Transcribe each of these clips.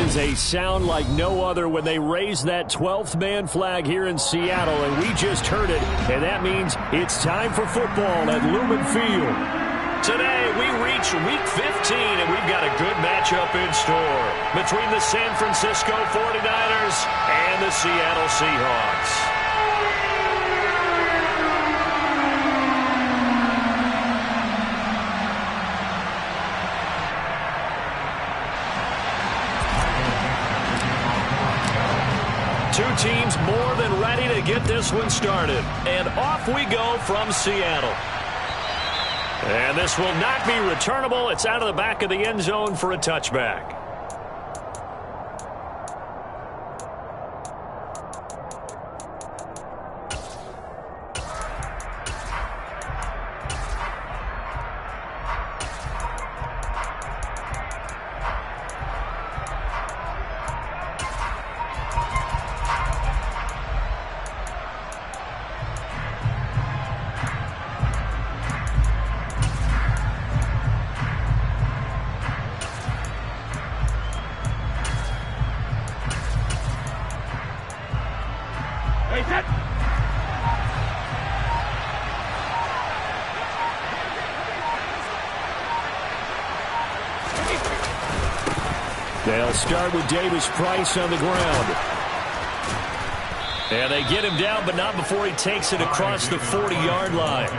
is a sound like no other when they raise that 12th man flag here in Seattle, and we just heard it, and that means it's time for football at Lumen Field. Today, we reach Week 15, and we've got a good matchup in store between the San Francisco 49ers and the Seattle Seahawks. Two teams more than ready to get this one started. And off we go from Seattle. And this will not be returnable. It's out of the back of the end zone for a touchback. They'll start with Davis Price on the ground. And they get him down, but not before he takes it across the 40-yard line.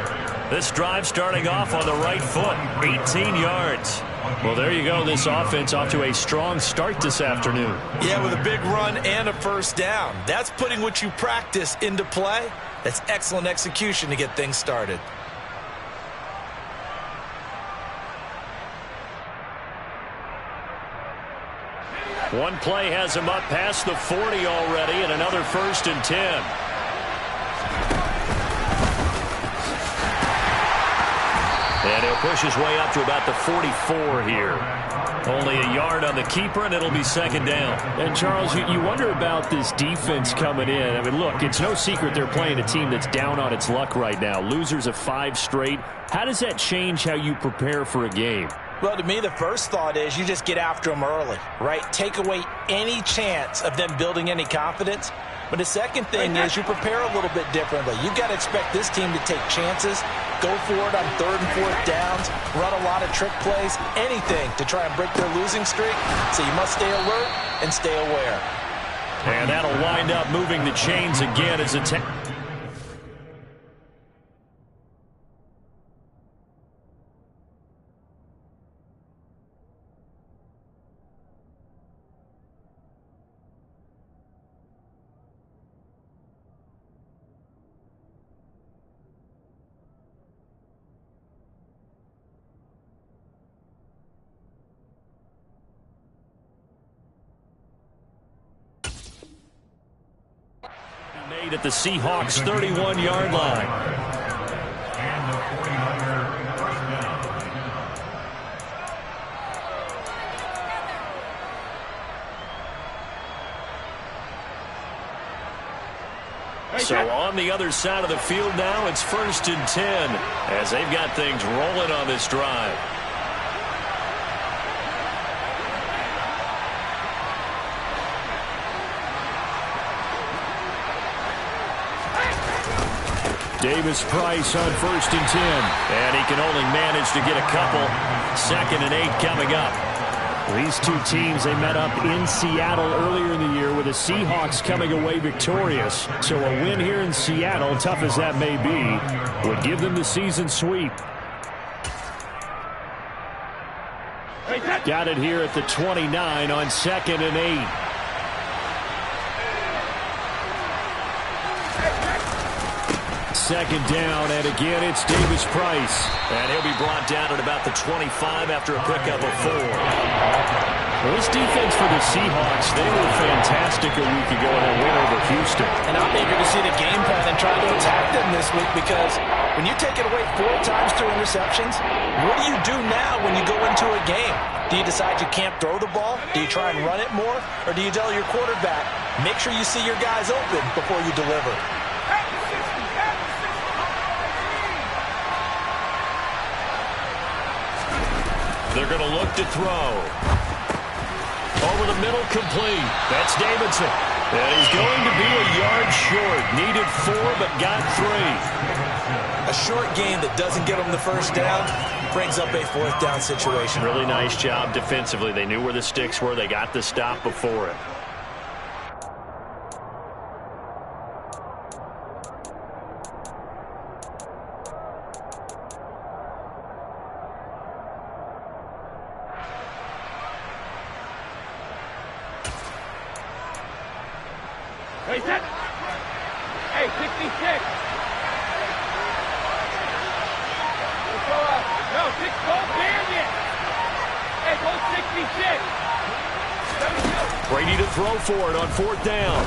This drive starting off on the right foot, 18 yards. Well, there you go. This offense off to a strong start this afternoon. Yeah, with a big run and a first down. That's putting what you practice into play. That's excellent execution to get things started. One play has him up past the 40 already, and another 1st and 10. And he'll push his way up to about the 44 here. Only a yard on the keeper, and it'll be 2nd down. And, Charles, you wonder about this defense coming in. I mean, look, it's no secret they're playing a team that's down on its luck right now. Losers of 5 straight. How does that change how you prepare for a game? Well, to me, the first thought is you just get after them early, right? Take away any chance of them building any confidence. But the second thing is you prepare a little bit differently. You've got to expect this team to take chances, go for it on 3rd and 4th downs, run a lot of trick plays, anything to try and break their losing streak. So you must stay alert and stay aware. And that'll wind up moving the chains again as it's... made at the Seahawks 31-yard line. So on the other side of the field now, it's 1st and 10 as they've got things rolling on this drive. Davis Price on 1st and 10. And he can only manage to get a couple. 2nd and 8 coming up. These two teams, they met up in Seattle earlier in the year with the Seahawks coming away victorious. So a win here in Seattle, tough as that may be, would give them the season sweep. Got it here at the 29 on 2nd and 8. Second down, and again, it's Davis Price. And he'll be brought down at about the 25 after a pickup of 4. Well, this defense for the Seahawks, they were fantastic a week ago in a win over Houston. And I'm eager to see the game plan and try to attack them this week because when you take it away 4 times through interceptions, what do you do now when you go into a game? Do you decide you can't throw the ball? Do you try and run it more? Or do you tell your quarterback, make sure you see your guys open before you deliver? They're going to look to throw. Over the middle, complete. That's Davidson. And he's going to be a yard short. Needed 4, but got 3. A short gain that doesn't get him the first down brings up a 4th down situation. Really nice job defensively. They knew where the sticks were. They got the stop before it. Hey, 66. No, 6, go, damn it. Hey, go 66. Brady to throw for it on 4th down.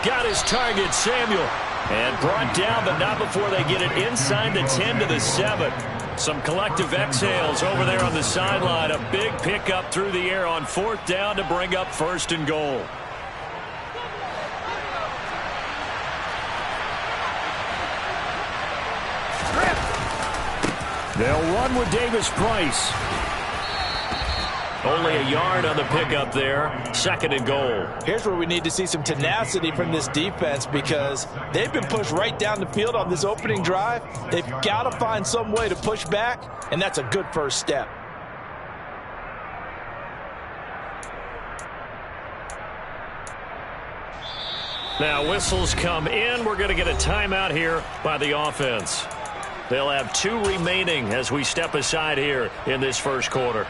Got his target, Samuel. And brought down, but not before they get it inside the 10 to the 7. Some collective exhales over there on the sideline. A big pickup through the air on 4th down to bring up 1st and goal. They'll run with Davis-Price. Only a yard on the pickup there. 2nd and goal. Here's where we need to see some tenacity from this defense because they've been pushed right down the field on this opening drive. They've got to find some way to push back, and that's a good first step. Now whistles come in. We're going to get a timeout here by the offense. They'll have 2 remaining as we step aside here in this first quarter.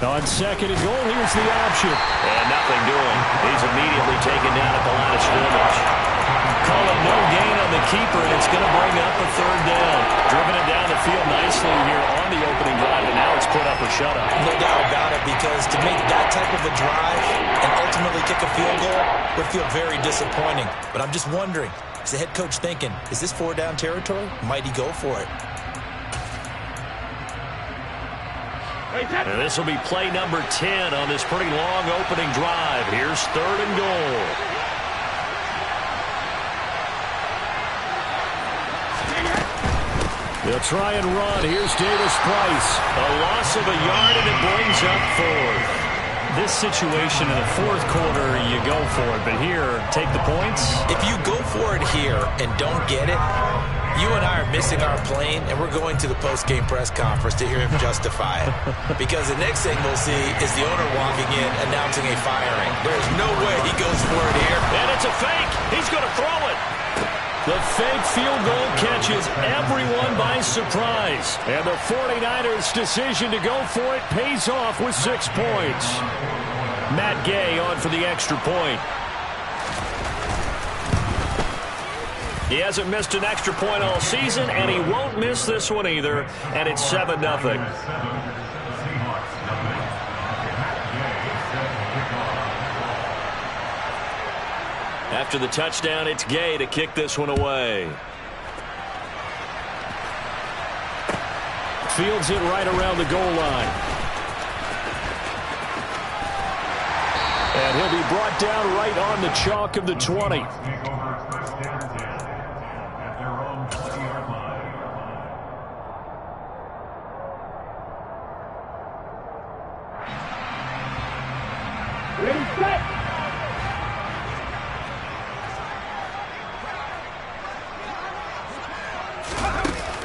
On 2nd and goal, here's the option. And nothing doing. He's immediately taken down at the line of scrimmage. Call it no gain on the keeper, and it's going to bring up a 3rd down. Driven it down the field nicely here on the opening drive, and now it's put up or shut up. No doubt about it, because to make that type of a drive and ultimately kick a field goal would feel very disappointing. But I'm just wondering, is the head coach thinking, is this 4-down territory? Might he go for it? And this will be play number 10 on this pretty long opening drive. Here's 3rd and goal. They'll try and run. Here's Davis-Price. A loss of a yard, and it brings up 4th. This situation in the 4th quarter, you go for it. But here, take the points. If you go for it here and don't get it, you and I are missing our plane, and we're going to the post-game press conference to hear him justify it. Because the next thing we'll see is the owner walking in announcing a firing. There's no way he goes for it here. And it's a fake. He's going to throw it. The fake field goal catches everyone by surprise. And the 49ers' decision to go for it pays off with 6 points. Matt Gay on for the extra point. He hasn't missed an extra point all season, and he won't miss this one either, and it's 7-0. After the touchdown, it's Gay to kick this one away. Fields it right around the goal line. And he'll be brought down right on the chalk of the 20.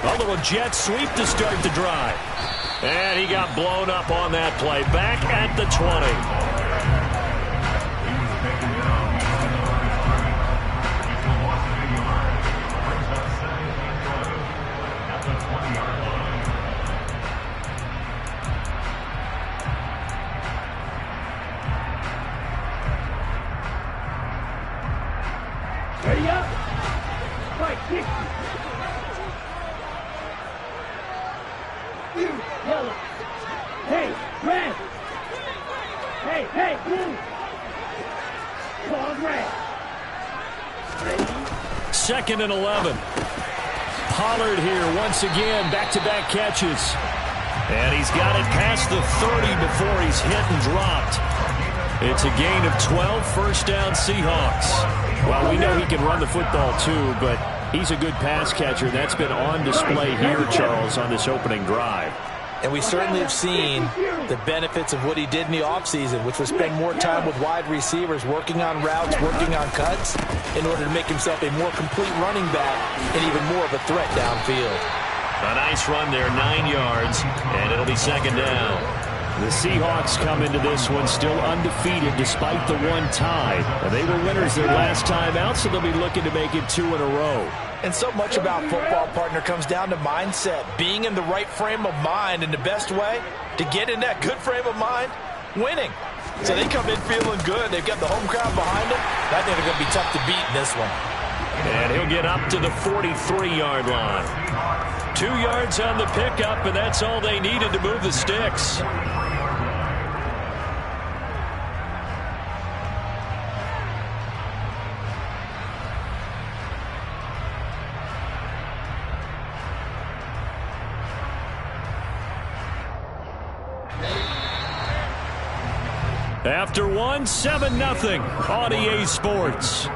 A little jet sweep to start the drive. And he got blown up on that play. Back at the 20. Ready up. Fight, kick. Yellow. Hey, red. Hey, blue. Call red. Ready. 2nd and 11. Pollard here once again, back-to-back catches. And he's got it past the 30 before he's hit and dropped. It's a gain of 12, first down Seahawks. Well, we know he can run the football too, but he's a good pass catcher. That's been on display here, Charles, on this opening drive. And we certainly have seen the benefits of what he did in the offseason, which was spend more time with wide receivers, working on routes, working on cuts, in order to make himself a more complete running back and even more of a threat downfield. A nice run there, 9 yards, and it'll be 2nd down. The Seahawks come into this one still undefeated despite the one tie. And they were winners their last time out, so they'll be looking to make it 2 in a row. And so much about football, partner, comes down to mindset. Being in the right frame of mind, and the best way to get in that good frame of mind, winning. So they come in feeling good. They've got the home crowd behind them. I think they're going to be tough to beat in this one. And he'll get up to the 43-yard line. 2 yards on the pickup, and that's all they needed to move the sticks. After one, 7-0 on EA Sports.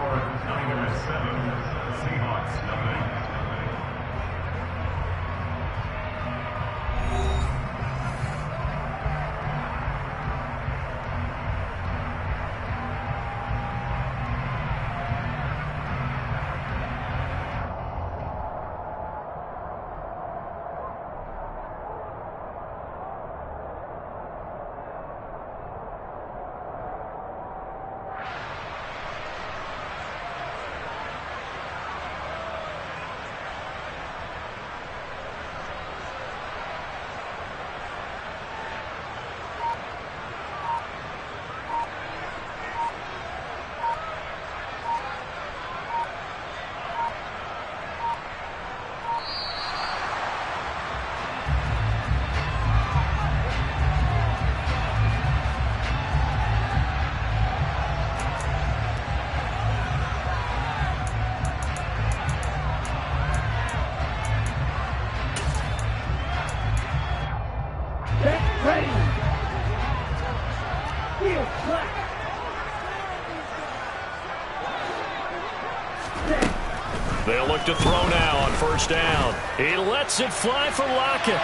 They'll look to throw now on first down. He lets it fly for Lockett.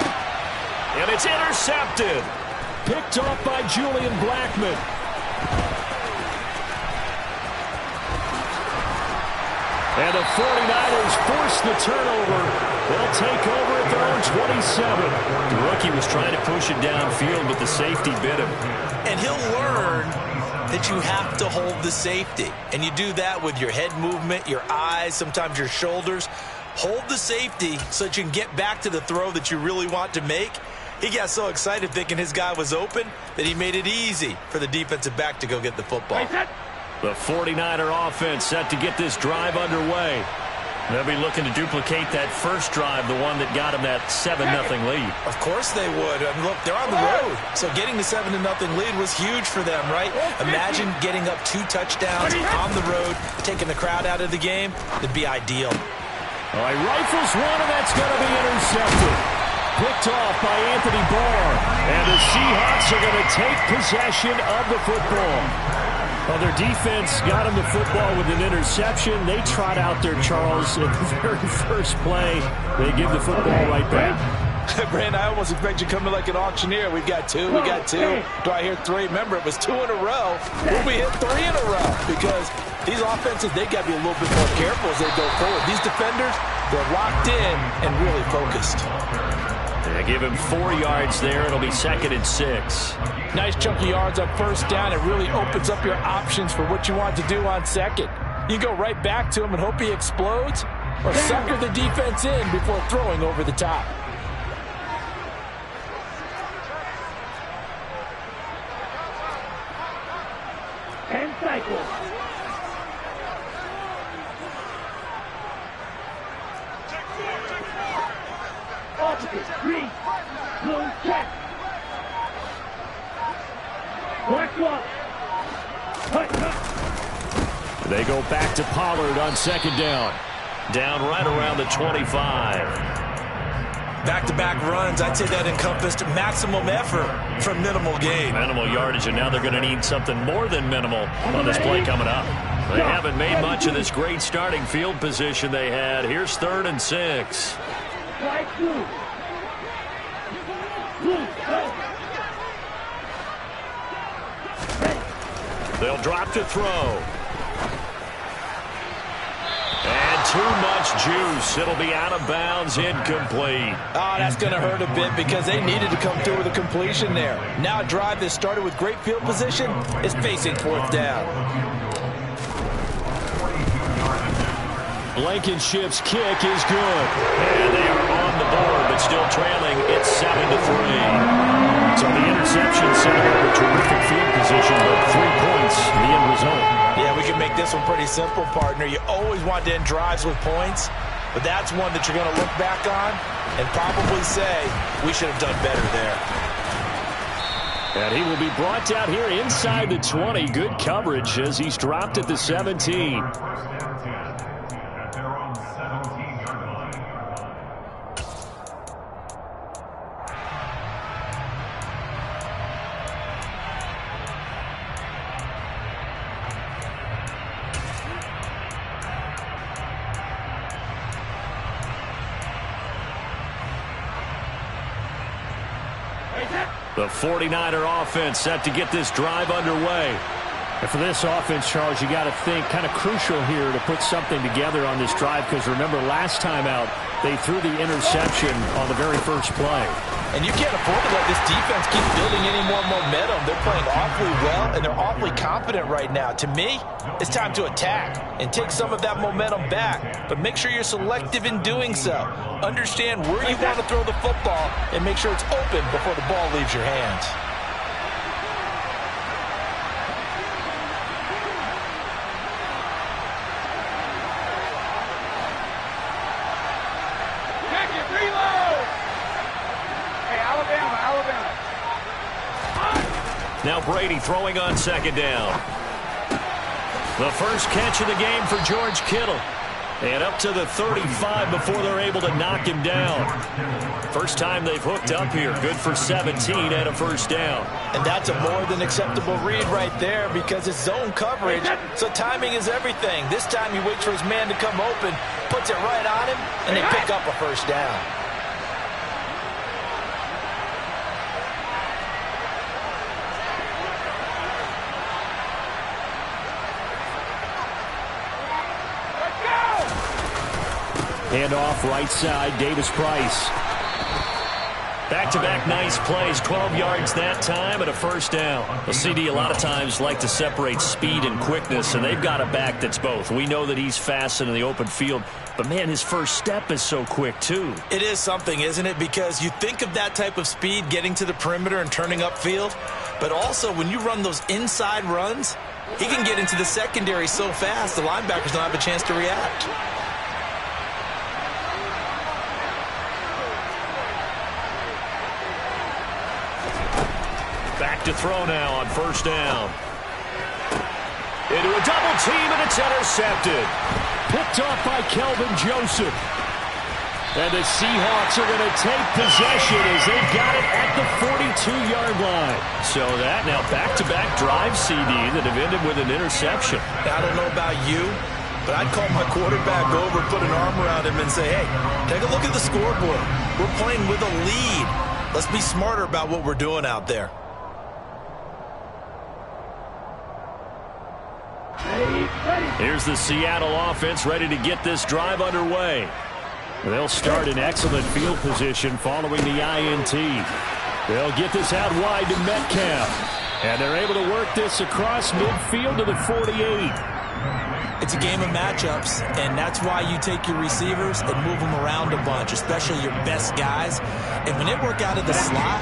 And it's intercepted. Picked off by Julian Blackmon. And the 49ers force the turnover. They'll take over at their own 27. The rookie was trying to push it downfield, but the safety bit him. And he'll learn that you have to hold the safety. And you do that with your head movement, your eyes, sometimes your shoulders. Hold the safety so that you can get back to the throw that you really want to make. He got so excited thinking his guy was open that he made it easy for the defensive back to go get the football. The 49er offense set to get this drive underway. They'll be looking to duplicate that first drive, the one that got him that 7-0 lead. Of course they would. I mean, look, they're on the road. So getting the 7-0 lead was huge for them, right? Imagine getting up 2 touchdowns on the road, taking the crowd out of the game. It'd be ideal. All right, rifles one, and that's going to be intercepted. Picked off by Anthony Barr. And the Seahawks are going to take possession of the football. Well, their defense got him the football with an interception. They trot out there, Charles, at the very first play. They give the football right back. Brand, I almost expect you coming like an auctioneer. We've got 2, we got 2. Do I hear 3? Remember, it was 2 in a row. Will we hit 3 in a row? Because these offenses, they got to be a little bit more careful as they go forward. These defenders, they're locked in and really focused. They give him 4 yards there. It'll be 2nd and 6. Nice chunky yards on first down. It really opens up your options for what you want to do on second. You go right back to him and hope he explodes, or sucker the defense in before throwing over the top. And cycle. Opposite, green, blue, check. Black one. They go back to Pollard on 2nd down. Down right around the 25. Back-to-back runs, I'd say that encompassed maximum effort for minimal gain. Minimal yardage, and now they're going to need something more than minimal on this play coming up. They haven't made much of this great starting field position they had. Here's 3rd and 6. They'll drop to throw. And too much juice. It'll be out of bounds, incomplete. Oh, that's going to hurt a bit because they needed to come through with a completion there. Now a drive that started with great field position is facing 4th down. Blankenship's kick is good. And they are on the board, but still trailing. It's 7-3. So the interception set up a terrific field position, but 3 points in the end result. Yeah, we can make this one pretty simple, partner. You always want to end drives with points, but that's one that you're going to look back on and probably say, we should have done better there. And he will be brought down here inside the 20. Good coverage as he's dropped at the 17. The 49er offense set to get this drive underway. And for this offense, Charles, you got to think kind of crucial here to put something together on this drive, because remember last time out they threw the interception on the very first play. And you can't afford to let this defense keep building any more momentum. They're playing awfully well, and they're awfully confident right now. To me, it's time to attack and take some of that momentum back. But make sure you're selective in doing so. Understand where you want to throw the football and make sure it's open before the ball leaves your hands. Now Brady throwing on 2nd down. The first catch of the game for George Kittle. And up to the 35 before they're able to knock him down. First time they've hooked up here. Good for 17 and a 1st down. And that's a more than acceptable read right there because it's zone coverage, so timing is everything. This time he waits for his man to come open, puts it right on him, and they pick up a 1st down. Hand off right side, Davis-Price. Back-to-back nice plays, 12 yards that time and a 1st down. The CD a lot of times like to separate speed and quickness, and they've got a back that's both. We know that he's fast in the open field, but man, his first step is so quick too. It is something, isn't it? Because you think of that type of speed getting to the perimeter and turning upfield, but also when you run those inside runs, he can get into the secondary so fast the linebackers don't have a chance to react. Back to throw now on 1st down. Into a double team, and it's intercepted. Picked off by Kelvin Joseph. And the Seahawks are going to take possession as they've got it at the 42-yard line. So that now back-to-back drive CD that have ended with an interception. I don't know about you, but I'd call my quarterback over, put an arm around him, and say, hey, take a look at the scoreboard. We're playing with a lead. Let's be smarter about what we're doing out there. Here's the Seattle offense ready to get this drive underway. They'll start in excellent field position following the INT. They'll get this out wide to Metcalf. And they're able to work this across midfield to the 48. It's a game of matchups, and that's why you take your receivers and move them around a bunch, especially your best guys. And when they work out of the slot,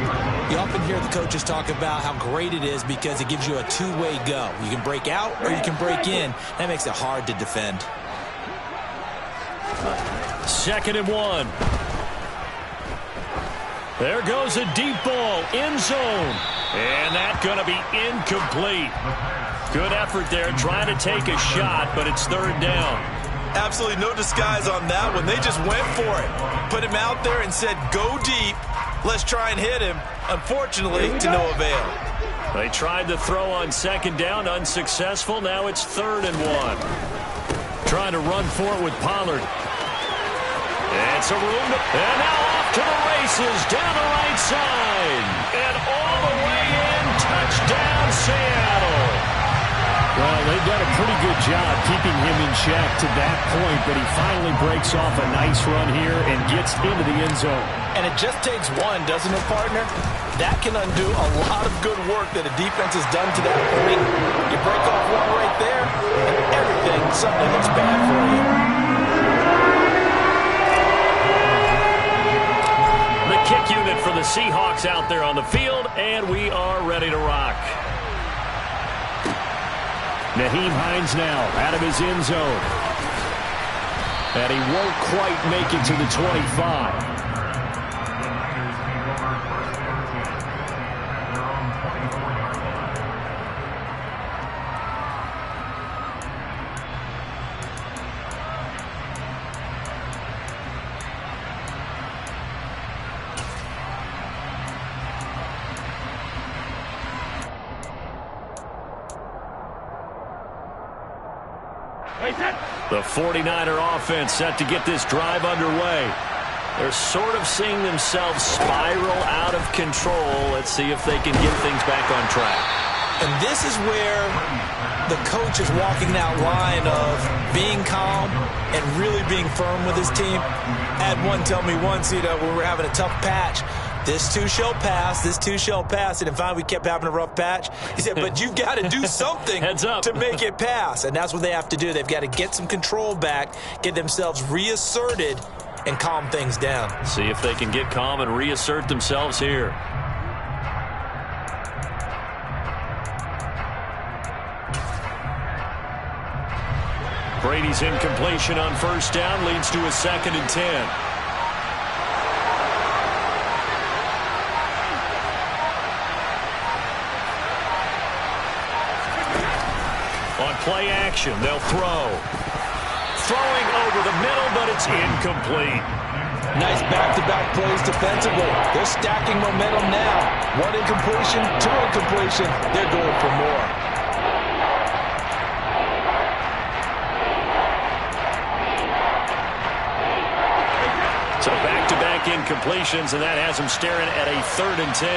you often hear the coaches talk about how great it is because it gives you a two-way go. You can break out or you can break in. That makes it hard to defend. 2nd and 1. There goes a deep ball, end zone. And that's going to be incomplete. Good effort there trying to take a shot, but it's 3rd down. Absolutely no disguise on that one. They just went for it. Put him out there and said, go deep. Let's try and hit him. Unfortunately, to no avail. They tried to throw on second down, unsuccessful. Now it's 3rd and 1. Trying to run for it with Pollard. It's a room to, and now off to the races down the right side. And all the way in, touchdown Seattle. Well, they've done a pretty good job keeping him in check to that point, but he finally breaks off a nice run here and gets into the end zone. And it just takes one, doesn't it, partner? That can undo a lot of good work that a defense has done to that point. You break off one right there, and everything suddenly looks bad for you. The kick unit for the Seahawks out there on the field, and we are ready to rock. Nyheim Hines now out of his end zone. And he won't quite make it to the 25. The 49er offense set to get this drive underway. They're sort of seeing themselves spiral out of control. Let's see if they can get things back on track. And this is where the coach is walking that line of being calm and really being firm with his team. I had one tell me once, when we were having a tough patch, this too shall pass, this too shall pass. And finally we kept having a rough patch. He said, but you've got to do something to make it pass. And that's what they have to do. They've got to get some control back, get themselves reasserted, and calm things down. See if they can get calm and reassert themselves here. Brady's incompletion on first down leads to a 2nd and 10. On play action, they'll throw. Throwing over the middle, but it's incomplete. Nice back-to-back plays defensively. They're stacking momentum now. One incompletion, two incompletion. They're going for more. So back-to-back incompletions, and that has them staring at a 3rd and 10.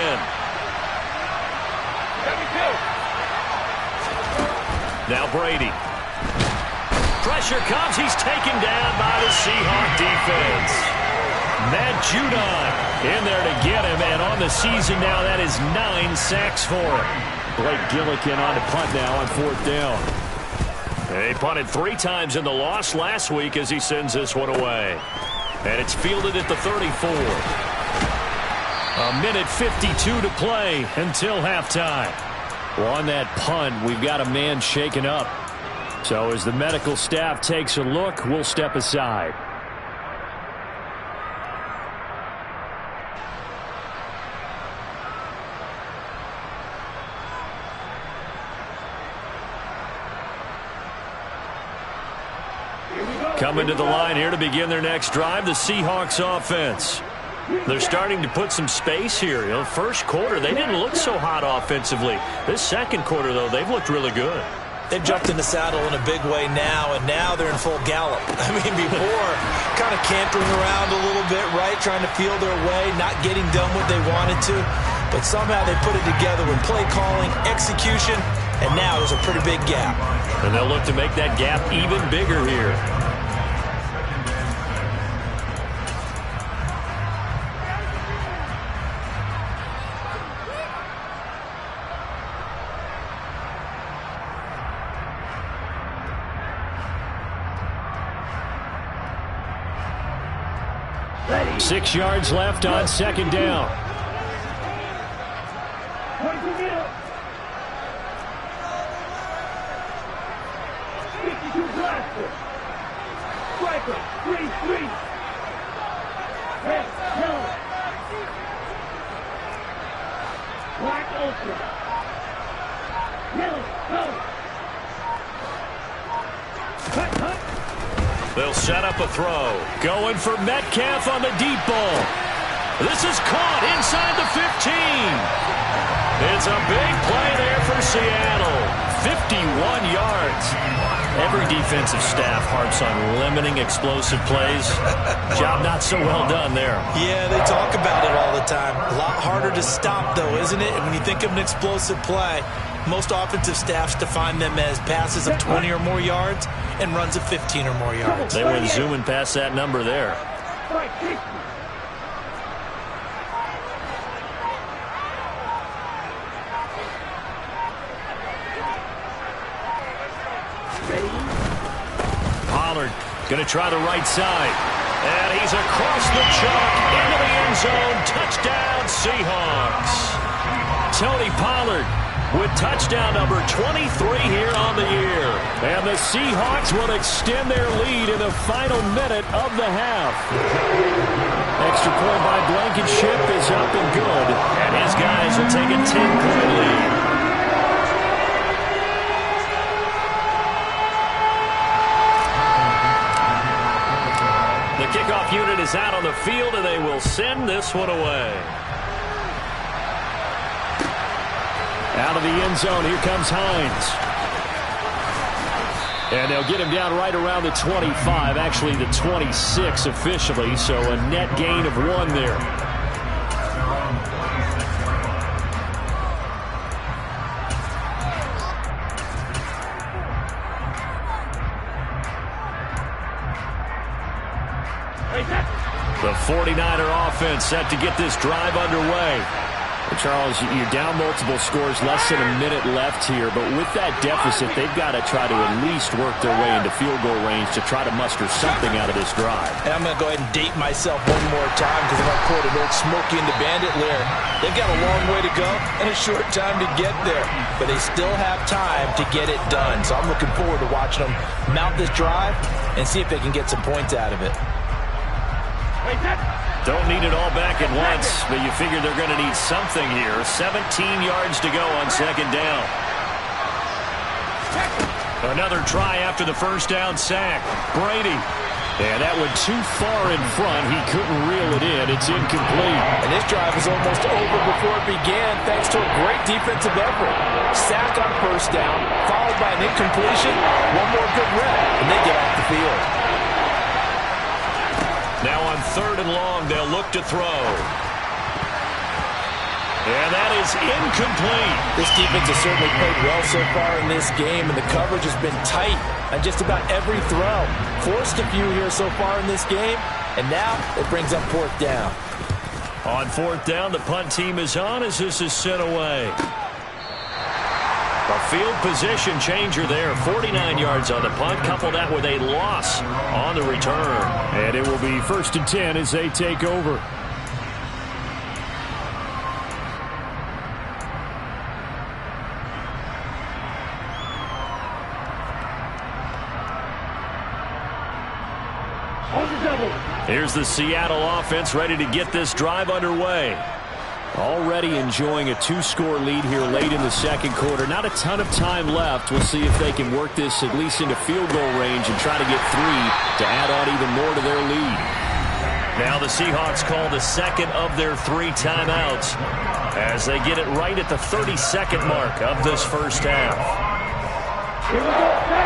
Now Brady. Pressure comes. He's taken down by the Seahawk defense. Matt Judon in there to get him, and on the season now, that is 9 sacks for him. Blake Gillikin on a punt now on 4th down. He punted 3 times in the loss last week as he sends this one away. And it's fielded at the 34. A minute 52 to play until halftime. Well, on that punt, we've got a man shaken up. So as the medical staff takes a look, we'll step aside. Coming to the line here to begin their next drive, the Seahawks offense. They're starting to put some space here. First quarter, they didn't look so hot offensively. This second quarter, though, they've looked really good. They've jumped in the saddle in a big way now, and now they're in full gallop. I mean, before, kind of cantering around a little bit, right, trying to feel their way, not getting done what they wanted to. But somehow they put it together with play calling, execution, and now there's a pretty big gap. And they'll look to make that gap even bigger here. Ready. 6 yards left on 2nd down. Point to middle. 52 blaster. Striker, 3-3. Red, yellow. Black ultra. Yellow, go. Cut, cut. They'll set up a throw. Going for Metcalf on the deep ball. This is caught inside the 15. It's a big play there for Seattle. 51 yards. Every defensive staff harps on limiting explosive plays. Job not so well done there. Yeah, they talk about it all the time. A lot harder to stop, though, isn't it? And when you think of an explosive play, most offensive staffs define them as passes of 20 or more yards and runs of 15 or more yards. They went zooming past that number there. Pollard going to try the right side. And he's across the chalk into the end zone. Touchdown, Seahawks. Tony Pollard with touchdown number 23 here on the year. And the Seahawks will extend their lead in the final minute of the half. Extra point by Blankenship is up and good. And his guys will take a 10-point lead. The kickoff unit is out on the field, and they will send this one away. Out of the end zone, here comes Hines. And they'll get him down right around the 25, actually the 26 officially, so a net gain of 1 there. The 49er offense set to get this drive underway. Charles, you're down multiple scores, less than a minute left here, but with that deficit, they've got to try to at least work their way into field goal range to try to muster something out of this drive. And I'm going to go ahead and date myself one more time because I'm going to quote an old Smokey and the Bandit lyric. They've got a long way to go and a short time to get there, but they still have time to get it done. So I'm looking forward to watching them mount this drive and see if they can get some points out of it. Don't need it all back at once, but you figure they're going to need something here. 17 yards to go on second down. Another try after the first down sack. Brady. And that went too far in front. He couldn't reel it in. It's incomplete. And this drive was almost over before it began thanks to a great defensive effort. Sack on first down, followed by an incompletion. One more good rep, and they get off the field. Now on third and long, they'll look to throw. And that is incomplete. This defense has certainly played well so far in this game, and the coverage has been tight on just about every throw. Forced a few here so far in this game, and now it brings up fourth down. On fourth down, the punt team is on as this is sent away. A field position changer there. 49 yards on the punt. Couple that with a loss on the return. And it will be 1st and 10 as they take over. Here's the Seattle offense ready to get this drive underway. Already enjoying a 2-score lead here late in the second quarter. Not a ton of time left. We'll see if they can work this at least into field goal range and try to get 3 to add on even more to their lead. Now the Seahawks call the second of their 3 timeouts as they get it right at the 32nd mark of this first half. Here we go.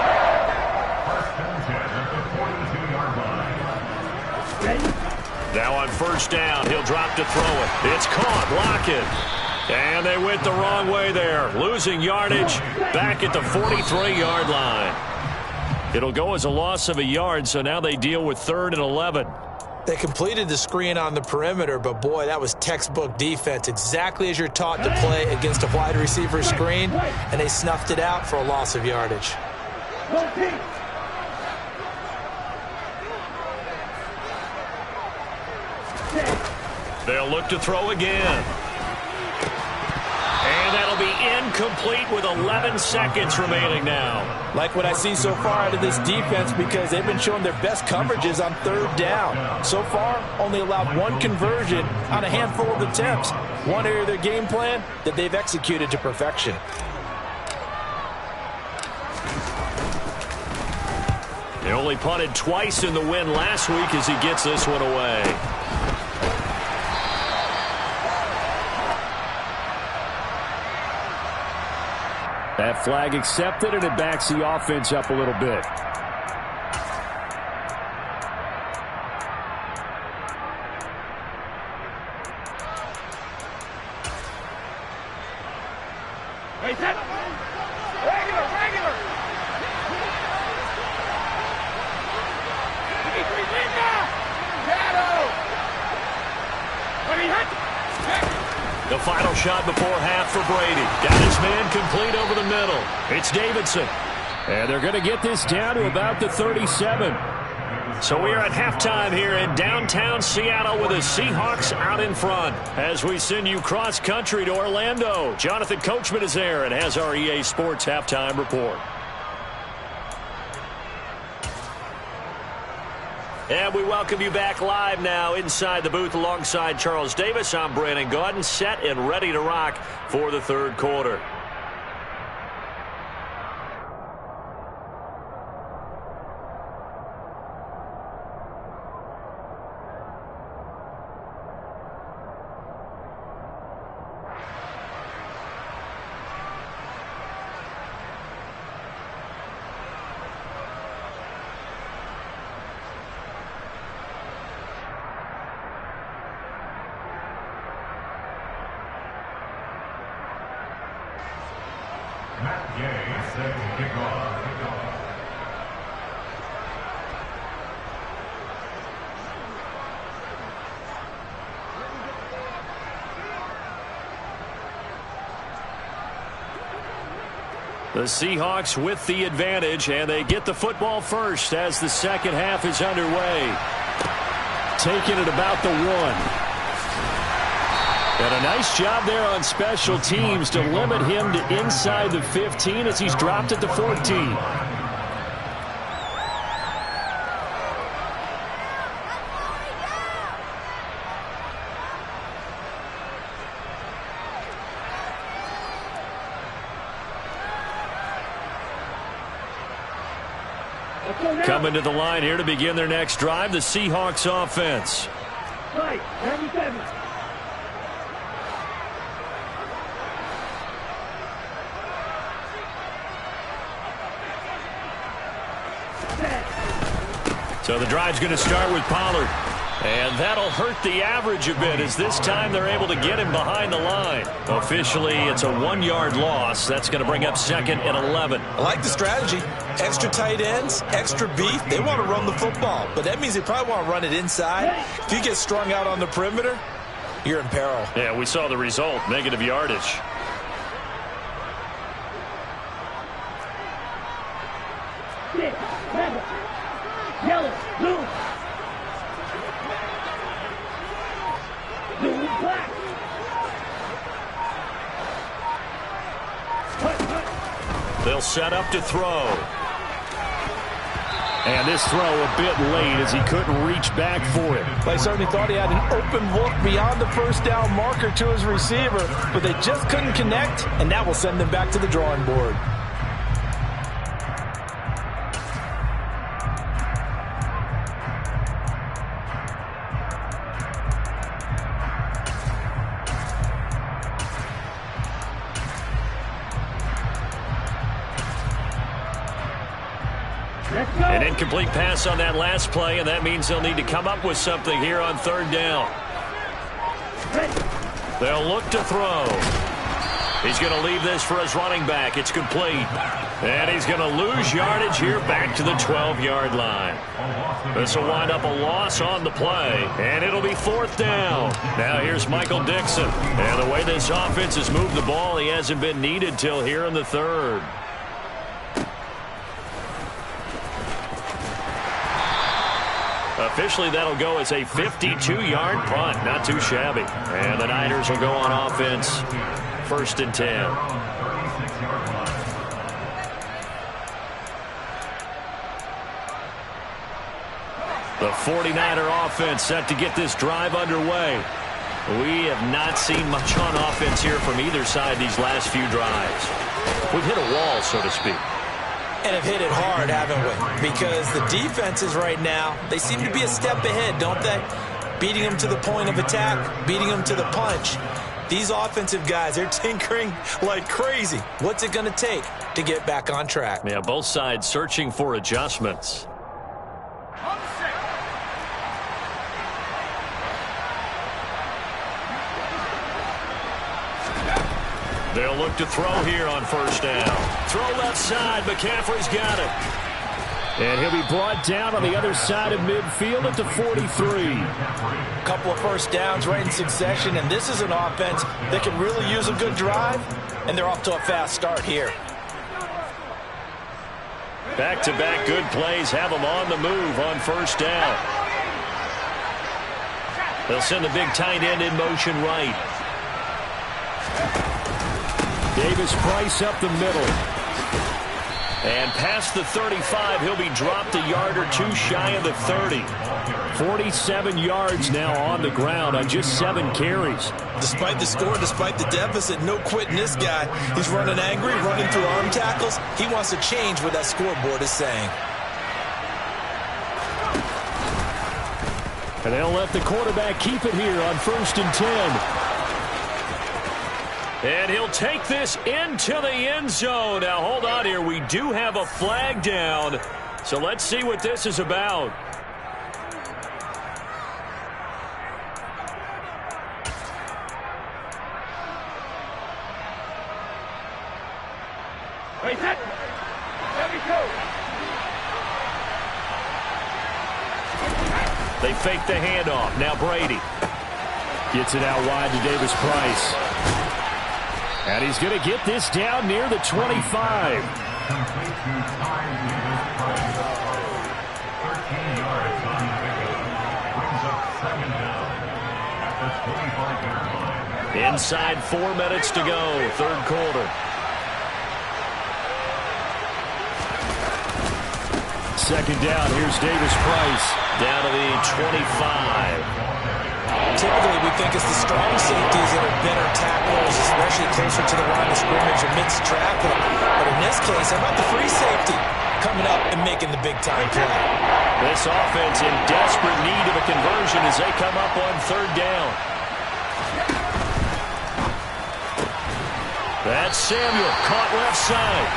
Now on first down, he'll drop to throw it. It's caught. Lockett. And they went the wrong way there. Losing yardage back at the 43-yard line. It'll go as a loss of a yard, so now they deal with 3rd and 11. They completed the screen on the perimeter, but boy, that was textbook defense. Exactly as you're taught to play against a wide receiver screen, and they snuffed it out for a loss of yardage. They'll look to throw again. And that'll be incomplete with 11 seconds remaining now. Like what I see so far out of this defense because they've been showing their best coverages on 3rd down. So far, only allowed 1 conversion on a handful of attempts. One area of their game plan that they've executed to perfection. He only punted twice in the win last week as he gets this one away. That flag accepted, and it backs the offense up a little bit. Hey, set. Regular. The final shot before half for Brady. Got his man complete over the middle. It's Davidson. And they're going to get this down to about the 37. So we are at halftime here in downtown Seattle with the Seahawks out in front. As we send you cross-country to Orlando, Jonathan Coachman is there and has our EA Sports halftime report. And we welcome you back live now inside the booth alongside Charles Davis. I'm Brandon Gaudin, set and ready to rock for the third quarter. The Seahawks with the advantage, and they get the football first as the second half is underway. Taking it about the 1. And a nice job there on special teams to limit him to inside the 15 as he's dropped at the 14. Coming to the line here to begin their next drive, the Seahawks offense. Right, 97. So the drive's going to start with Pollard. And that'll hurt the average a bit as this time they're able to get him behind the line. Officially, it's a 1-yard loss. That's going to bring up second and 11. I like the strategy. Extra tight ends, extra beef. They want to run the football, but that means they probably want to run it inside. If you get strung out on the perimeter, you're in peril. Yeah, we saw the result, negative yardage. Six, red, yellow, blue. Blue, black. They'll set up to throw. And this throw a bit late as he couldn't reach back for it. They certainly thought he had an open look beyond the first down marker to his receiver, but they just couldn't connect, and that will send them back to the drawing board. An incomplete pass on that last play, and that means they'll need to come up with something here on third down. They'll look to throw. He's going to leave this for his running back. It's complete. And he's going to lose yardage here back to the 12-yard line. This will wind up a loss on the play, and it'll be fourth down. Now here's Michael Dixon. And the way this offense has moved the ball, he hasn't been needed till here in the third. Officially, that'll go as a 52-yard punt. Not too shabby. And the Niners will go on offense. First and 10. The 49er offense set to get this drive underway. We have not seen much on offense here from either side these last few drives. We've hit a wall, so to speak. And have hit it hard, haven't we? Because the defenses right now, they seem to be a step ahead, don't they? Beating them to the point of attack, beating them to the punch. These offensive guys, they're tinkering like crazy. What's it going to take to get back on track? Yeah, both sides searching for adjustments. They'll look to throw here on first down. Throw left side. McCaffrey's got it. And he'll be brought down on the other side of midfield at the 43. Couple of first downs right in succession, and this is an offense that can really use a good drive, and they're off to a fast start here. Back-to-back good plays have them on the move on first down. They'll send the big tight end in motion right. Davis Price up the middle. And past the 35, he'll be dropped a yard or two shy of the 30. 47 yards now on the ground on just 7 carries. Despite the score, despite the deficit, no quitting this guy. He's running angry, running through arm tackles. He wants to change what that scoreboard is saying. And they'll let the quarterback keep it here on 1st and 10. And he'll take this into the end zone. Now, hold on here. We do have a flag down. So let's see what this is about. Wait, set. Let me go. They fake the handoff. Now Brady. Gets it out wide to Davis Price. And he's going to get this down near the 25. Inside 4 minutes to go, third quarter. Second down, here's Davis Price. Down to the 25. Typically, we think it's the strong safeties that are better tacklers, especially closer to the line of scrimmage amidst traffic. But in this case, how about the free safety coming up and making the big-time play? This offense in desperate need of a conversion as they come up on third down. That's Samuel, caught left side.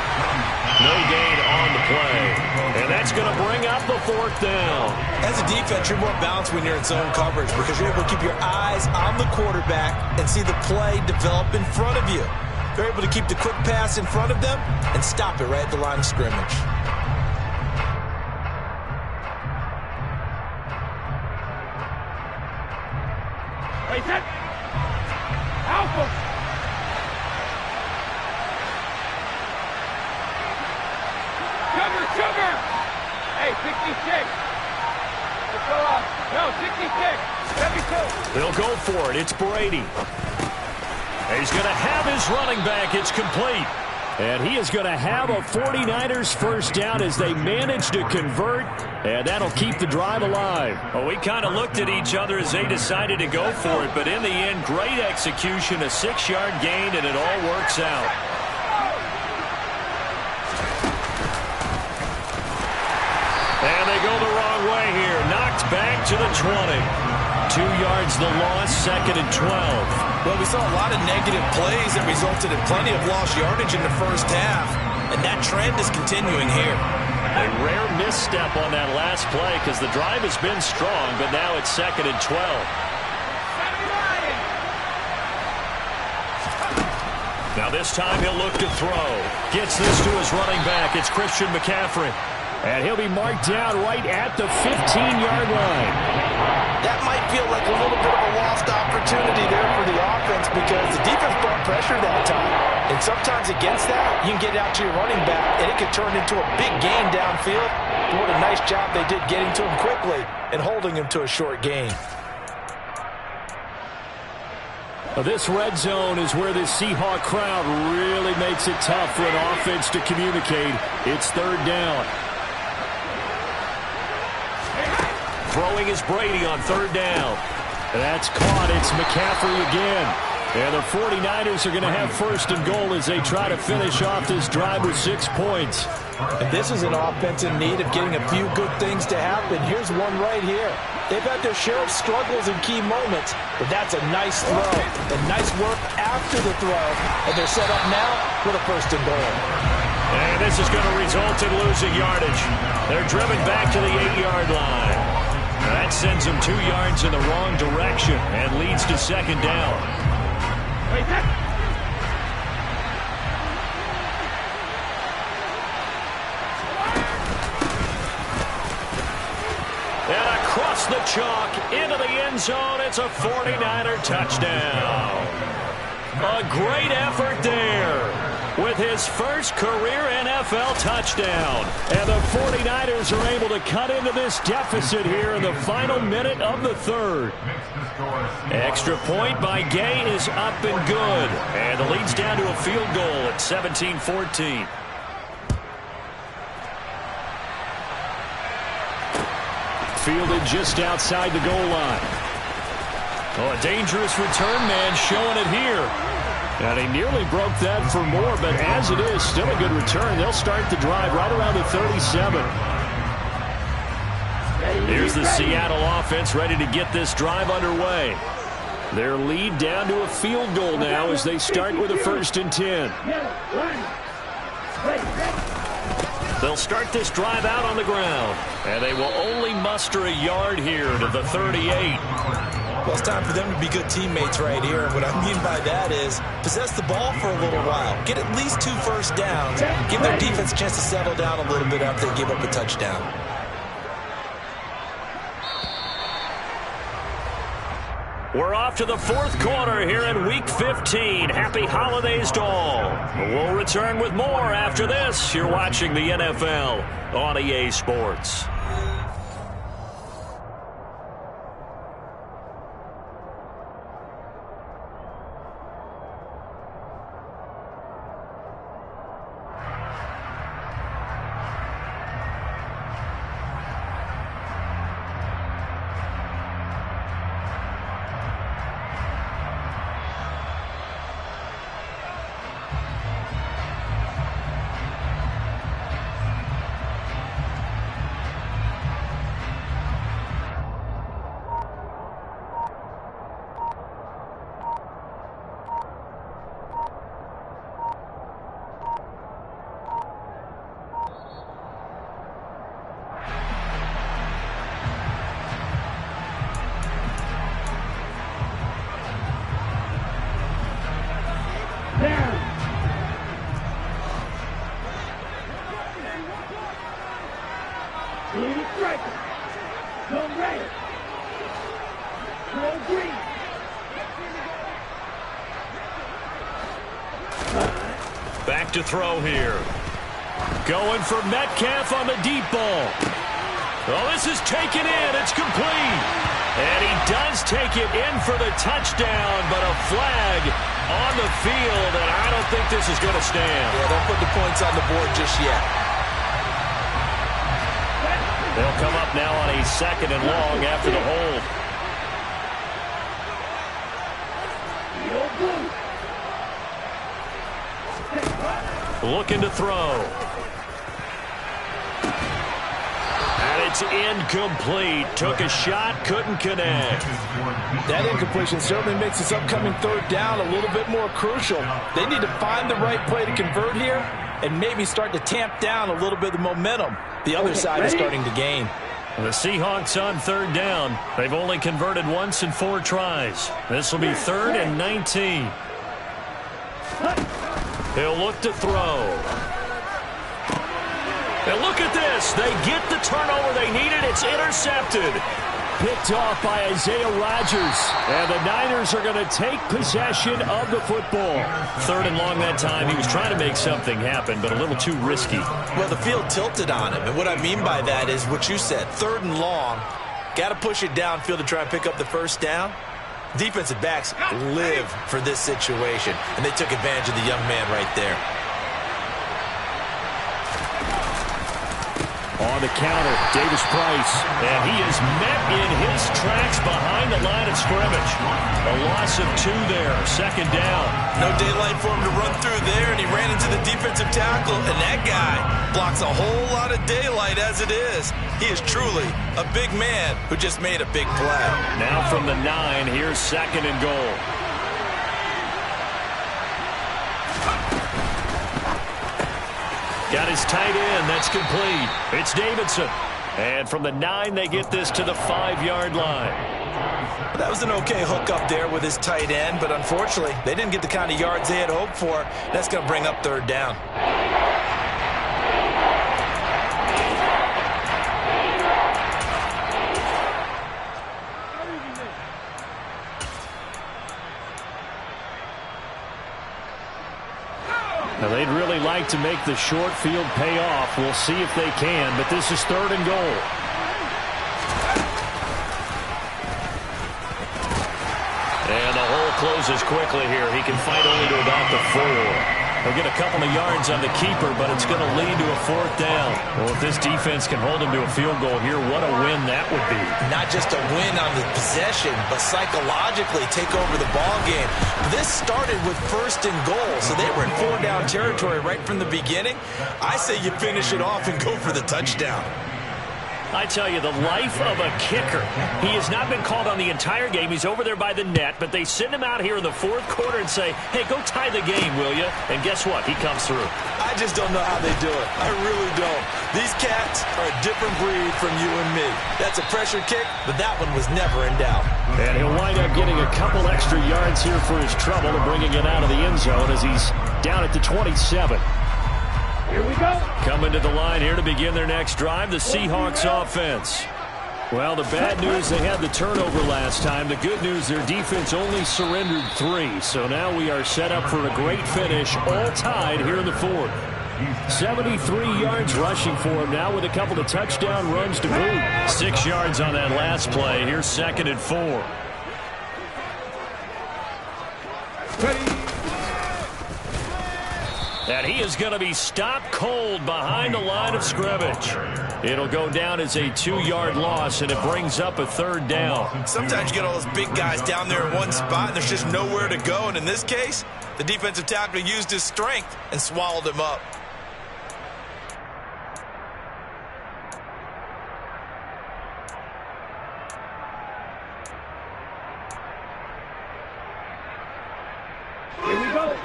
No gain on the play. And that's going to bring up the 4th down. As a defense, you're more balanced when you're in zone coverage because you're able to keep your eyes on the quarterback and see the play develop in front of you. You're able to keep the quick pass in front of them and stop it right at the line of scrimmage. Wait, set. Alpha. Sugar! Hey, 66! Let's go up. No, 66! 72! They'll go for it. It's Brady. And he's going to have his running back. It's complete. And he is going to have a 49ers first down as they manage to convert. And that'll keep the drive alive. Well, we kind of looked at each other as they decided to go for it. But in the end, great execution, a 6-yard gain, and it all works out. And they go the wrong way here. Knocked back to the 20. 2 yards the loss, 2nd and 12. Well, we saw a lot of negative plays that resulted in plenty of lost yardage in the first half. And that trend is continuing here. A rare misstep on that last play because the drive has been strong, but now it's 2nd and 12. Now this time he'll look to throw. Gets this to his running back. It's Christian McCaffrey. And he'll be marked down right at the 15-yard line. That might feel like a little bit of a lost opportunity there for the offense because the defense brought pressure that time. And sometimes against that, you can get out to your running back, and it could turn into a big gain downfield. But what a nice job they did getting to him quickly and holding him to a short gain. This red zone is where this Seahawk crowd really makes it tough for an offense to communicate. It's third down. Throwing is Brady on third down. That's caught. It's McCaffrey again. And the 49ers are going to have first and goal as they try to finish off this drive with 6 points. And this is an offense in need of getting a few good things to happen. Here's one right here. They've had their share of struggles in key moments, but that's a nice throw and nice work after the throw. And they're set up now with a first and goal. And this is going to result in losing yardage. They're driven back to the 8-yard line. That sends them 2 yards in the wrong direction and leads to second down. And across the chalk into the end zone, it's a 49er touchdown. A great effort there with his first career NFL touchdown. And the 49ers are able to cut into this deficit here in the final minute of the third. Extra point by Gay is up and good. And the lead's down to a field goal at 17-14. Fielded just outside the goal line. Oh, a dangerous return man showing it here. And he nearly broke that for more, but as it is, still a good return. They'll start the drive right around the 37. Here's the Seattle offense ready to get this drive underway. Their lead down to a field goal now as they start with a 1st and 10. They'll start this drive out on the ground, and they will only muster a yard here to the 38. Well, it's time for them to be good teammates right here. What I mean by that is possess the ball for a little while. Get at least 2 first downs. Give their defense a chance to settle down a little bit after they give up a touchdown. We're off to the 4th quarter here in Week 15. Happy holidays to all. We'll return with more after this. You're watching the NFL on EA Sports. Back to throw here. Going for Metcalf on the deep ball. Oh, this is taken in. It's complete. And he does take it in for the touchdown, but a flag on the field, and I don't think this is going to stand. Yeah, don't put the points on the board just yet. They'll come up now on a 2nd and long after the hold. Looking to throw. And it's incomplete. Took a shot, couldn't connect. That incompletion certainly makes this upcoming 3rd down a little bit more crucial. They need to find the right play to convert here and maybe start to tamp down a little bit of the momentum the other side is starting to gain. The Seahawks on 3rd down. They've only converted once in 4 tries. This will be 3rd and 19. He'll look to throw. And look at this. They get the turnover they needed. It's intercepted. Picked off by Isaiah Rodgers. And the Niners are going to take possession of the football. 3rd and long that time. He was trying to make something happen, but a little too risky. Well, the field tilted on him. And what I mean by that is what you said. 3rd and long. Got to push it downfield to try and pick up the first down. Defensive backs live for this situation, and they took advantage of the young man right there. on the counter. Davis-Price. And he is met in his tracks behind the line of scrimmage. A loss of 2 there. Second down. No daylight for him to run through there, and he ran into the defensive tackle, and that guy blocks a whole lot of daylight as it is. He is truly a big man who just made a big play. Now from the 9, here's second and goal. Got his tight end. That's complete. It's Davidson. And from the 9, they get this to the 5-yard line. That was an okay hook up there with his tight end, but unfortunately, they didn't get the kind of yards they had hoped for. That's going to bring up third down. Now, they'd really like to make the short field pay off. We'll see if they can, but this is third and goal. And the hole closes quickly here. He can fight only to about the 4. He'll get a couple of yards on the keeper, but it's going to lead to a 4th down. Well, if this defense can hold him to a field goal here, what a win that would be. Not just a win on the possession, but psychologically take over the ball game. This started with 1st and goal, so they were in 4-down territory right from the beginning. I say you finish it off and go for the touchdown. I tell you, the life of a kicker. He has not been called on the entire game. He's over there by the net, but they send him out here in the 4th quarter and say, hey, go tie the game, will you? And guess what? He comes through. I just don't know how they do it. I really don't. These cats are a different breed from you and me. That's a pressure kick, but that one was never in doubt. And he'll wind up getting a couple extra yards here for his trouble and bringing it out of the end zone as he's down at the 27. Here we go. Coming to the line here to begin their next drive, the Seahawks offense. Well, the bad news, they had the turnover last time. The good news, their defense only surrendered 3. So now we are set up for a great finish, all tied here in the 4th. 73 yards rushing for him now with a couple of touchdown runs to boot. 6 yards on that last play. Here's 2nd and 4. Ready. And he is going to be stopped cold behind the line of scrimmage. It'll go down as a 2-yard loss, and it brings up a 3rd down. Sometimes you get all those big guys down there in one spot, and there's just nowhere to go. And in this case, the defensive tackle used his strength and swallowed him up.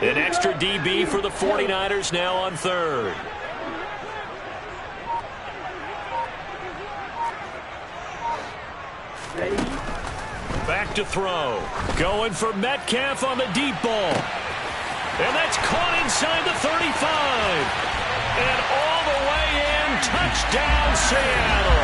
An extra DB for the 49ers now on 3rd. Back to throw. Going for Metcalf on the deep ball. And that's caught inside the 35. And all the way in, touchdown Seattle.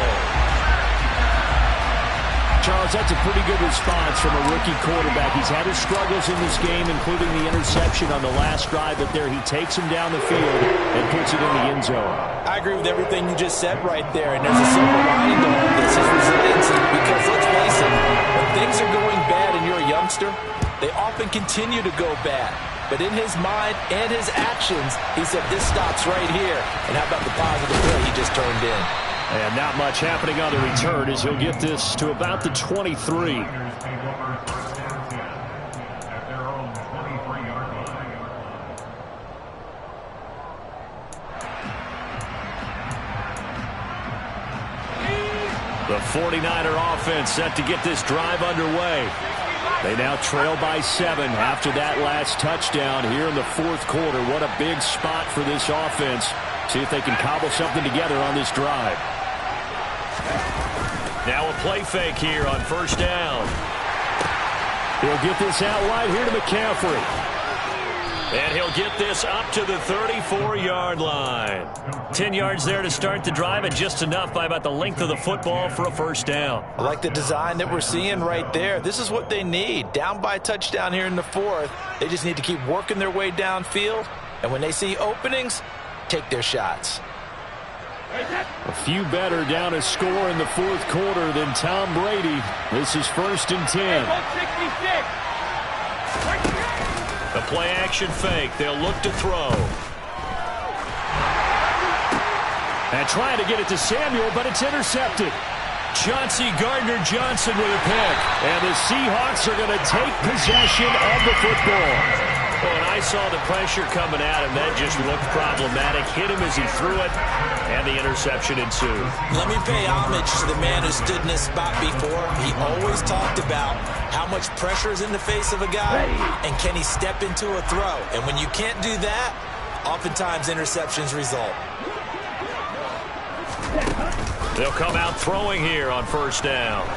Charles, that's a pretty good response from a rookie quarterback. He's had his struggles in this game, including the interception on the last drive, but there he takes him down the field and puts it in the end zone. I agree with everything you just said right there, and there's a silver lining to all this, his resiliency, because let's face it, when things are going bad and you're a youngster, they often continue to go bad. But in his mind and his actions, he said, this stops right here. And how about the positive play he just turned in? And not much happening on the return as he'll get this to about the 23. The 49er offense set to get this drive underway. They now trail by 7 after that last touchdown here in the 4th quarter. What a big spot for this offense. See if they can cobble something together on this drive. Now a play fake here on 1st down. He'll get this out wide here to McCaffrey. And he'll get this up to the 34-yard line. 10 yards there to start the drive, and just enough by about the length of the football for a 1st down. I like the design that we're seeing right there. This is what they need. Down by a touchdown here in the 4th. They just need to keep working their way downfield. And when they see openings, take their shots. A few better down a score in the 4th quarter than Tom Brady. This is 1st and 10. The play action fake. They'll look to throw. And trying to get it to Samuel, but it's intercepted. Chauncey Gardner-Johnson with a pick. And the Seahawks are going to take possession of the football. Well, and I saw the pressure coming at him. That just looked problematic. Hit him as he threw it, and the interception ensued. Let me pay homage to the man who stood in this spot before. He always talked about how much pressure is in the face of a guy, and can he step into a throw. And when you can't do that, oftentimes interceptions result. They'll come out throwing here on first down.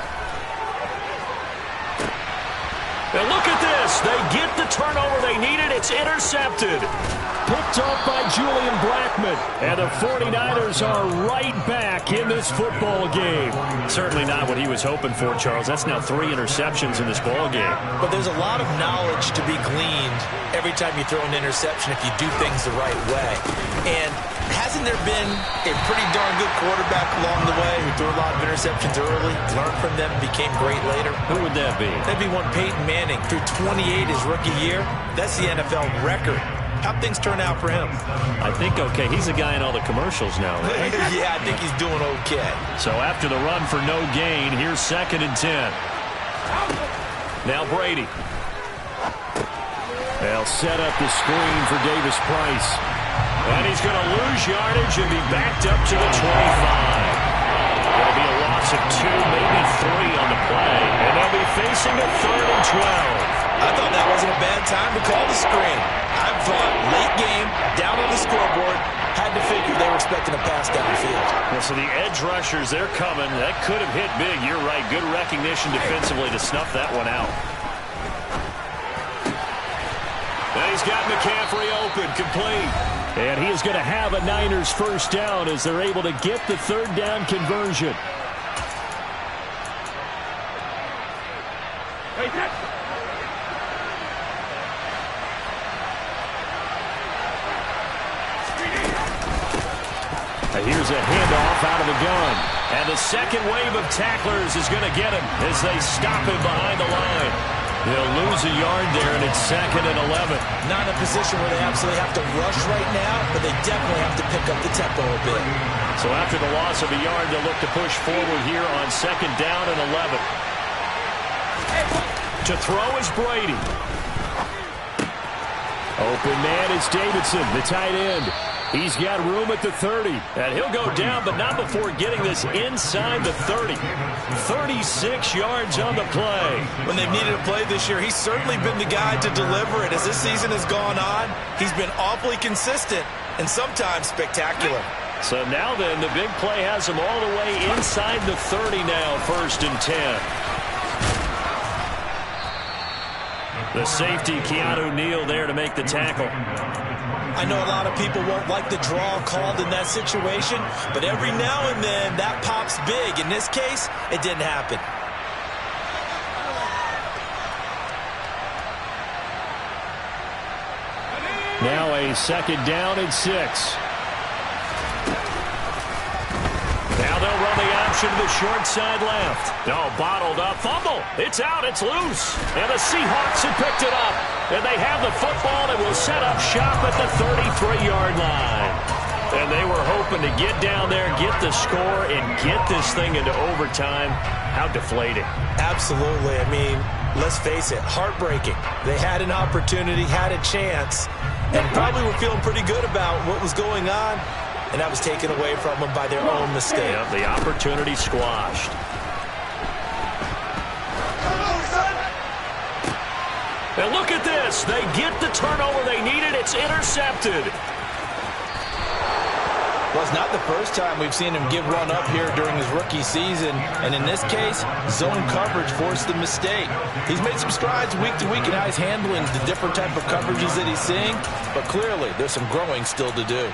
And look at this. They get the turnover they needed. It's intercepted. Picked off by Julian Blackmon. And the 49ers are right back in this football game. Certainly not what he was hoping for, Charles. That's now 3 interceptions in this ball game. But there's a lot of knowledge to be gleaned every time you throw an interception if you do things the right way. And hasn't there been a pretty darn good quarterback along the way who threw a lot of interceptions early, learned from them, became great later? Who would that be? That'd be one Peyton Manning. Threw 28 his rookie year. That's the NFL record. How'd things turn out for him? I think okay. He's a guy in all the commercials now, right? Yeah, I think he's doing okay. So after the run for no gain, here's 2nd and 10. Now Brady. They'll set up the screen for Davis Price. And he's going to lose yardage and be backed up to the 25. It'll be a loss of 2, maybe 3 on the play. And they'll be facing a 3rd and 12. I thought that wasn't a bad time to call the screen. I thought late game, down on the scoreboard, had to figure they were expecting a pass downfield. Well, so the edge rushers, they're coming. That could have hit big. You're right. Good recognition defensively to snuff that one out. And he's got McCaffrey open, complete. And he is going to have a Niners first down as they're able to get the 3rd down conversion. Here's a handoff out of the gun. And the second wave of tacklers is going to get him as they stop him behind the line. They'll lose a yard there, and it's 2nd and 11. Not in a position where they absolutely have to rush right now, but they definitely have to pick up the tempo a bit. So after the loss of a yard, they'll look to push forward here on 2nd down and 11. To throw is Brady. Open man is Davidson, the tight end. He's got room at the 30. And he'll go down, but not before getting this inside the 30. 36 yards on the play. When they've needed a play this year, he's certainly been the guy to deliver it. As this season has gone on, he's been awfully consistent and sometimes spectacular. So now then, the big play has him all the way inside the 30 now, 1st and 10. The safety, Keanu Neal, there to make the tackle. I know a lot of people won't like the draw called in that situation, but every now and then that pops big. In this case, it didn't happen. Now a 2nd down and 6. Now they'll run the option to the short side left. Oh, bottled up. Fumble. It's out. It's loose. And the Seahawks have picked it up. And they have the football and will set up shop at the 33-yard line. And they were hoping to get down there, get the score, and get this thing into overtime. How deflating. Absolutely. I mean, let's face it, heartbreaking. They had an opportunity, had a chance, and probably were feeling pretty good about what was going on. And that was taken away from them by their own mistake. Yeah, the opportunity squashed. And look at this. They get the turnover they needed. It's intercepted. Well, it's not the first time we've seen him give one up here during his rookie season. And in this case, zone coverage forced the mistake. He's made some strides week to week in how he's handling the different type of coverages that he's seeing. But clearly, there's some growing still to do.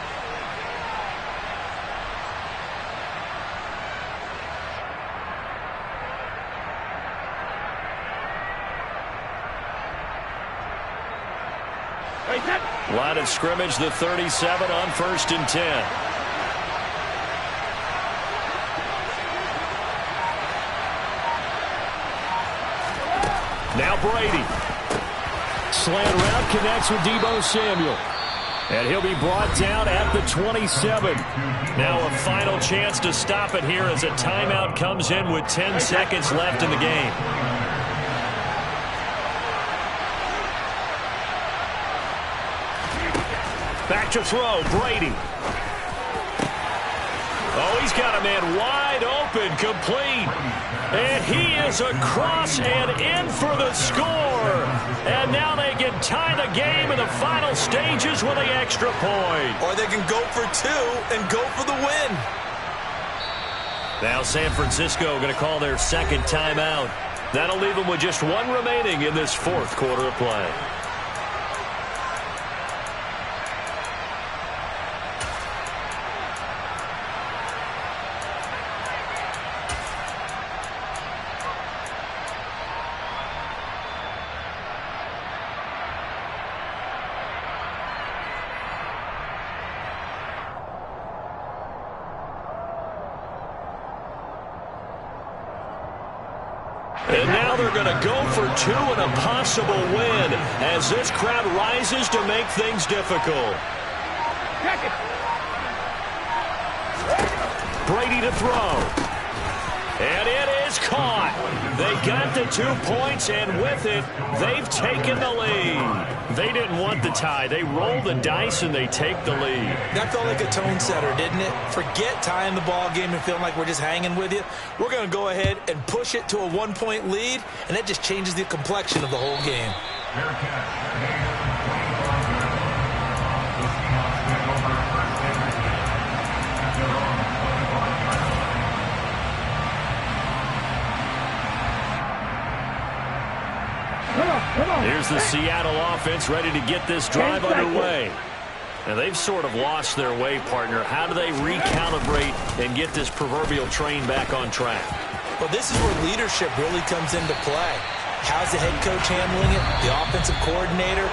Line of scrimmage, the 37 on 1st and 10. Now Brady. Slant route connects with Deebo Samuel. And he'll be brought down at the 27. Now a final chance to stop it here as a timeout comes in with 10 seconds left in the game. Back to throw, Brady. Oh, he's got a man wide open, complete. And he is across and in for the score. And now they can tie the game in the final stages with the extra point. Or they can go for two and go for the win. Now San Francisco going to call their second timeout. That'll leave them with just one remaining in this fourth quarter of play. And now they're going to go for two and a possible win as this crowd rises to make things difficult. Brady to throw. And it is caught. They got the 2 points, and with it, they've taken the lead. They didn't want the tie. They roll the dice, and they take the lead. That felt like a tone setter, didn't it? Forget tying the ball game and feeling like we're just hanging with you. We're going to go ahead and push it to a 1-point lead, and that just changes the complexion of the whole game. Here's the Seattle offense ready to get this drive underway. And they've sort of lost their way, partner. How do they recalibrate and get this proverbial train back on track? Well, this is where leadership really comes into play. How's the head coach handling it? The offensive coordinator?